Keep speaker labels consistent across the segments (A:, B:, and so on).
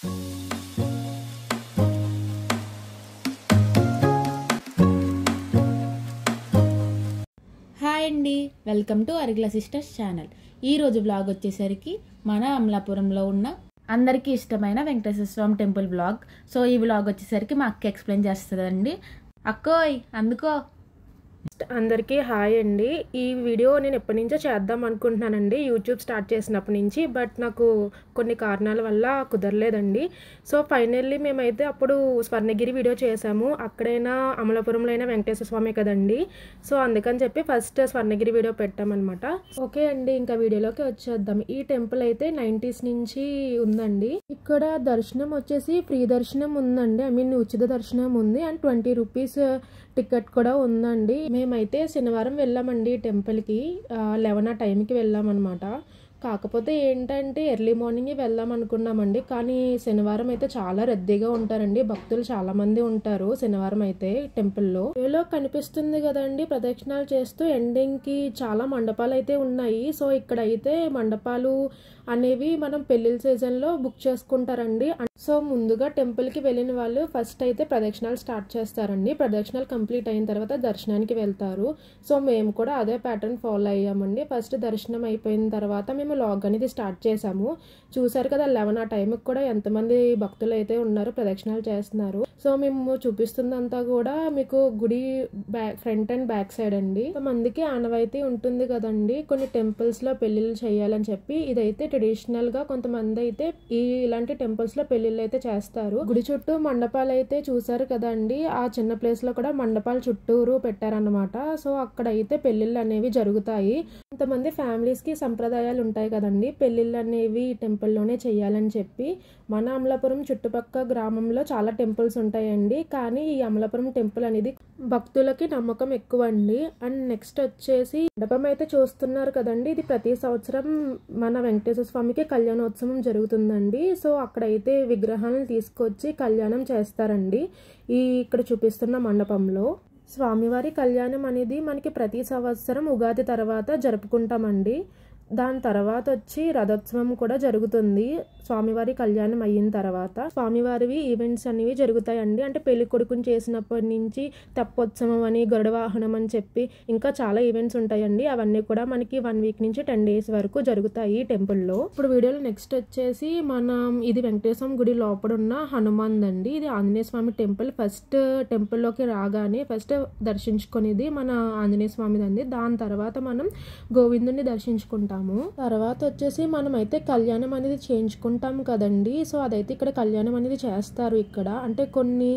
A: Hi అండి, welcome to అరిగ్లా sisters channel. ఈరోజు blog వచ్చేసరికి మన అమలాపురంలో ఉన్న అందరికీ ఇష్టమైన వెంకటేశ్వర స్వామి టెంపుల్ బ్లాగ్. సో ఈ బ్లాగ్ వచ్చేసరికి మా అక్క ఎక్స్ప్లెయిన్ చేస్తుందండి. అక్కోయ్ అందుకో.
B: అందరికీ హాయ్ అండి. ఈ వీడియో నేను ఎప్పటి నుంచో చేద్దాం అనుకుంటున్నానండి, యూట్యూబ్ స్టార్ట్ చేసినప్పటి నుంచి. బట్ నాకు కొన్ని కారణాల వల్ల కుదరలేదండి. సో ఫైనల్లీ మేమైతే అప్పుడు స్వర్ణగిరి వీడియో చేసాము. అక్కడైనా అమలాపురంలో అయినా వెంకటేశ్వర స్వామి కదండి. సో అందుకని చెప్పి ఫస్ట్ స్వర్ణగిరి వీడియో పెట్టామన్నమాట. ఓకే అండి, ఇంకా వీడియోలోకి వచ్చేద్దాం. ఈ టెంపుల్ అయితే 90s నుంచి ఉందండి. ఇక్కడ దర్శనం వచ్చేసి ఫ్రీ దర్శనం ఉందండి, ఉచిత దర్శనం ఉంది. అండ్ 20 రూపీస్ టికెట్ కూడా ఉందండి. మేమైతే శనివారం వెళ్ళామండి టెంపుల్కి. 11 ఆ టైంకి వెళ్ళామన్నమాట. కాకపోతే ఏంటంటే ఎర్లీ మార్నింగే వెళ్దాం అనుకున్నామండి. కానీ శనివారం అయితే చాలా రద్దీగా ఉంటారండి, భక్తులు చాలా మంది ఉంటారు శనివారం అయితే టెంపుల్లో. వీడియోలో కనిపిస్తుంది కదండి, ప్రదక్షిణాలు చేస్తూ ఎండింగ్కి చాలా మండపాలు అయితే ఉన్నాయి. సో ఇక్కడ అయితే మండపాలు అనేవి మనం పెళ్లిళ్ళ సీజన్లో బుక్ చేసుకుంటారండి. సో ముందుగా టెంపుల్కి వెళ్ళిన వాళ్ళు ఫస్ట్ అయితే ప్రదక్షిణాలు స్టార్ట్ చేస్తారండి. ప్రదక్షిణాలు కంప్లీట్ అయిన తర్వాత దర్శనానికి వెళ్తారు. సో మేము కూడా అదే ప్యాటర్న్ ఫాలో అయ్యామండి. ఫస్ట్ దర్శనం అయిపోయిన తర్వాత మేము లాగ్ అనేది స్టార్ట్ చేసాము. చూసారు కదా 11 ఆ టైంకి కూడా ఎంతమంది భక్తులు అయితే ఉన్నారు, ప్రదక్షిణాలు చేస్తున్నారు. సో మేము చూపిస్తుందంతా కూడా మీకు గుడి ఫ్రంట్ అండ్ బ్యాక్ సైడ్ అండి. మందికి ఆనవాయితీ ఉంటుంది కదండి, కొన్ని టెంపుల్స్ లో పెళ్లిళ్ళు చేయాలని చెప్పి. ఇదైతే ట్రెడిషనల్ గా కొంతమంది అయితే ఇలాంటి టెంపుల్స్ లో పెళ్లిళ్ళు అయితే చేస్తారు. గుడి చుట్టూ మండపాలు అయితే చూసారు కదండి, ఆ చిన్న ప్లేస్ లో కూడా మండపాలు చుట్టూరు పెట్టారన్నమాట. సో అక్కడ అయితే పెళ్లిళ్ళు అనేవి జరుగుతాయి. కొంతమంది ఫ్యామిలీస్ కి సంప్రదాయాలు ఉంటాయి కదండి, పెళ్లిళ్ళు అనేవి టెంపుల్లోనే చెయ్యాలని చెప్పి. మన అమలాపురం చుట్టుపక్కల గ్రామంలో చాలా టెంపుల్స్ ఉంటాయండి, కానీ ఈ అమలాపురం టెంపుల్ అనేది భక్తులకి నమ్మకం ఎక్కువ అండి. అండ్ నెక్స్ట్ వచ్చేసి మండపం అయితే చూస్తున్నారు కదండి, ఇది ప్రతి సంవత్సరం మన వెంకటేశ్వర స్వామికి కళ్యాణోత్సవం జరుగుతుందండి. సో అక్కడైతే విగ్రహాలను తీసుకొచ్చి కళ్యాణం చేస్తారండి ఇక్కడ చూపిస్తున్న మండపంలో. స్వామివారి కళ్యాణం అనేది మనకి ప్రతి సంవత్సరం ఉగాది తర్వాత జరుపుకుంటామండి. దాని తర్వాత వచ్చి రథోత్సవం కూడా జరుగుతుంది. స్వామివారి కళ్యాణం అయిన తర్వాత స్వామివారివి ఈవెంట్స్ అనేవి జరుగుతాయండి. అంటే పెళ్లి కొడుకుని చేసినప్పటి నుంచి తెప్పోత్సవం అని, గరుడ వాహనం అని చెప్పి ఇంకా చాలా ఈవెంట్స్ ఉంటాయండి. అవన్నీ కూడా మనకి 1 వీక్ నుంచి 10 డేస్ వరకు జరుగుతాయి టెంపుల్లో. ఇప్పుడు వీడియోలో నెక్స్ట్ వచ్చేసి ఇది వెంకటేశ్వర గుడి లోపల ఉన్న హనుమాన్ అండి. ఇది ఆంజనేయ స్వామి టెంపుల్. ఫస్ట్ టెంపుల్లోకి రాగానే ఫస్ట్ దర్శించుకునేది మన ఆంజనేయ స్వామిది అండి. దాని తర్వాత మనం గోవిందుని దర్శించుకుంటాం. తర్వాత వచ్చేసి మనం అయితే కళ్యాణం అనేది చేయించుకుంటాం కదండి. సో అదైతే ఇక్కడ కళ్యాణం అనేది చేస్తారు ఇక్కడ. అంటే కొన్ని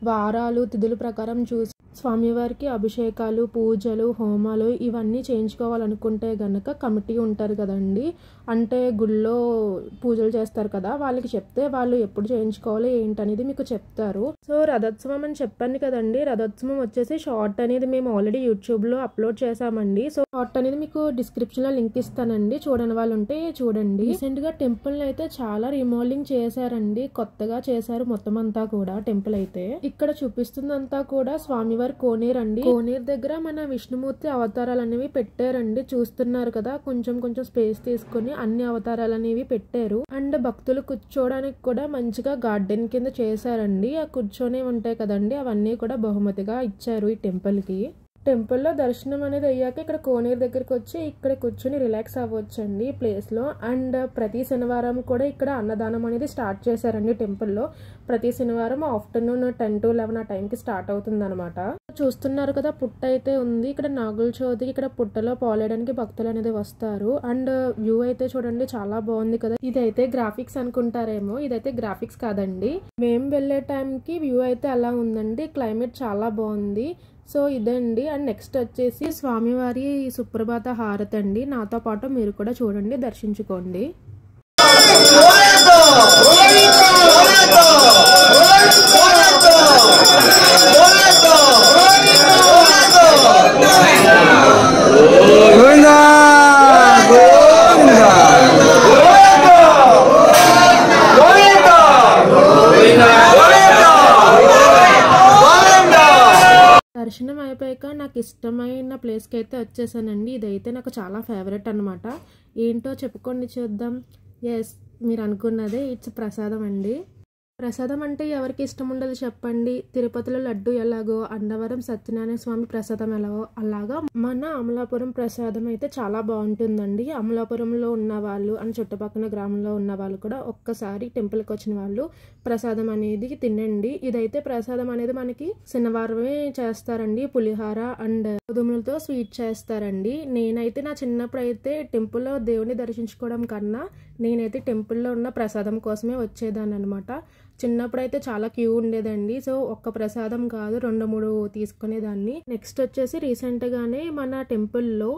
B: వారాలు తిథుల ప్రకారం చూసి స్వామివారికి అభిషేకాలు, పూజలు, హోమాలు ఇవన్నీ చేయించుకోవాలనుకుంటే గనక కమిటీ ఉంటారు కదండి, అంటే గుళ్ళో పూజలు చేస్తారు కదా, వాళ్ళకి చెప్తే వాళ్ళు ఎప్పుడు చేయించుకోవాలి ఏంటనేది మీకు చెప్తారు. సో రథోత్సవం అని చెప్పాను కదండి, రథోత్సవం వచ్చేసి షార్ట్ అనేది మేము ఆల్రెడీ యూట్యూబ్లో అప్లోడ్ చేసామండి. సో షార్ట్ అనేది మీకు డిస్క్రిప్షన్లో లింక్ ఇస్తానండి, చూడని వాళ్ళు ఉంటే చూడండి. రీసెంట్ గా టెంపుల్ అయితే చాలా రీమోడలింగ్ చేశారండి, కొత్తగా చేశారు మొత్తం అంతా కూడా. టెంపుల్ అయితే ఇక్కడ చూపిస్తుందంతా కూడా స్వామివారి కోనేరు అండి. కోనేరు దగ్గర మన విష్ణుమూర్తి అవతారాలు అనేవి పెట్టారండి, చూస్తున్నారు కదా. కొంచెం కొంచెం స్పేస్ తీసుకుని అన్ని అవతారాలు అనేవి పెట్టారు. అండ్ భక్తులు కూర్చోడానికి కూడా మంచిగా గార్డెన్ కింద చేశారండి. ఆ కూర్చొని ఉంటాయి కదండి, అవన్నీ కూడా బహుమతిగా ఇచ్చారు ఈ టెంపుల్ కి. టెంపుల్లో దర్శనం అనేది అయ్యాక ఇక్కడ కోనేరు దగ్గరికి వచ్చి ఇక్కడ కూర్చొని రిలాక్స్ అవ్వచ్చండి ఈ ప్లేస్లో. అండ్ ప్రతి శనివారం కూడా ఇక్కడ అన్నదానం అనేది స్టార్ట్ చేశారండి టెంపుల్లో. ప్రతి శనివారం ఆఫ్టర్నూన్ 10 to 11 ఆ టైంకి స్టార్ట్ అవుతుంది అనమాట. చూస్తున్నారు కదా, పుట్ట అయితే ఉంది ఇక్కడ నాగుల చవితికి. ఇక్కడ పుట్టలో పాలేయడానికి భక్తులు అనేది వస్తారు. అండ్ వ్యూ అయితే చూడండి చాలా బాగుంది కదా. ఇదైతే గ్రాఫిక్స్ అనుకుంటారేమో, ఇదైతే గ్రాఫిక్స్ కాదండి. మేము వెళ్ళే టైంకి వ్యూ అయితే అలా ఉందండి, క్లైమేట్ చాలా బాగుంది. సో ఇదండి. అండ్ నెక్స్ట్ వచ్చేసి స్వామివారి సుప్రభాత హారతి అండి. నాతో పాటు మీరు కూడా చూడండి, దర్శించుకోండి. దర్శనం అయిపోయాక నాకు ఇష్టమైన ప్లేస్కి అయితే వచ్చేసానండి. ఇదైతే నాకు చాలా ఫేవరెట్ అనమాట. ఏంటో చెప్పుకోండి చూద్దాం. ఎస్, మీరు అనుకున్నదే, ఇట్స్ ప్రసాదం అండి. ప్రసాదం అంటే ఎవరికి ఇష్టం ఉండదు చెప్పండి. తిరుపతిలో లడ్డు ఎలాగో, అన్నవరం సత్యనారాయణ స్వామి ప్రసాదం ఎలాగో అలాగా మన అమలాపురం ప్రసాదం అయితే చాలా బాగుంటుందండి. అమలాపురంలో ఉన్న వాళ్ళు అండ్ చుట్టుపక్కల గ్రామంలో ఉన్న వాళ్ళు కూడా ఒక్కసారి టెంపుల్కి వచ్చిన వాళ్ళు ప్రసాదం అనేది తినండి. ఇదైతే ప్రసాదం అనేది మనకి శనివారమే చేస్తారండి. పులిహార అండ్ గోధుమలతో స్వీట్ చేస్తారండి. నేనైతే నా చిన్నప్పుడు అయితే టెంపుల్లో దేవుని దర్శించుకోవడం కన్నా నేనైతే టెంపుల్లో ఉన్న ప్రసాదం కోసమే వచ్చేదాన్ని అనమాట. చిన్నప్పుడు అయితే చాలా క్యూ ఉండేదండి. సో ఒక్క ప్రసాదం కాదు 2-3 తీసుకునేదాన్ని. నెక్స్ట్ వచ్చేసి రీసెంట్గానే మన టెంపుల్లో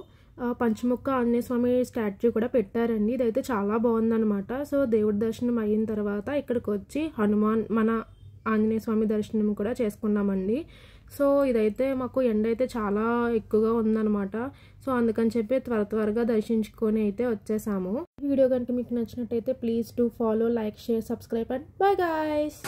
B: పంచముఖ ఆంజనేయ స్వామి స్టాచ్యూ కూడా పెట్టారండి. ఇదైతే చాలా బాగుందనమాట. సో దేవుడి దర్శనం అయిన తర్వాత ఇక్కడికి వచ్చి హనుమాన్ మన ఆంజనేయ స్వామి దర్శనం కూడా చేసుకున్నామండి. సో ఇదైతే మాకు ఎండ అయితే చాలా ఎక్కువగా ఉందన్నమాట. సో అందుకని చెప్పి త్వరగా దర్శించుకొని అయితే వచ్చేసాము. ఈ వీడియో కనుక మీకు నచ్చినట్టయితే please do follow, like, share, subscribe and bye guys.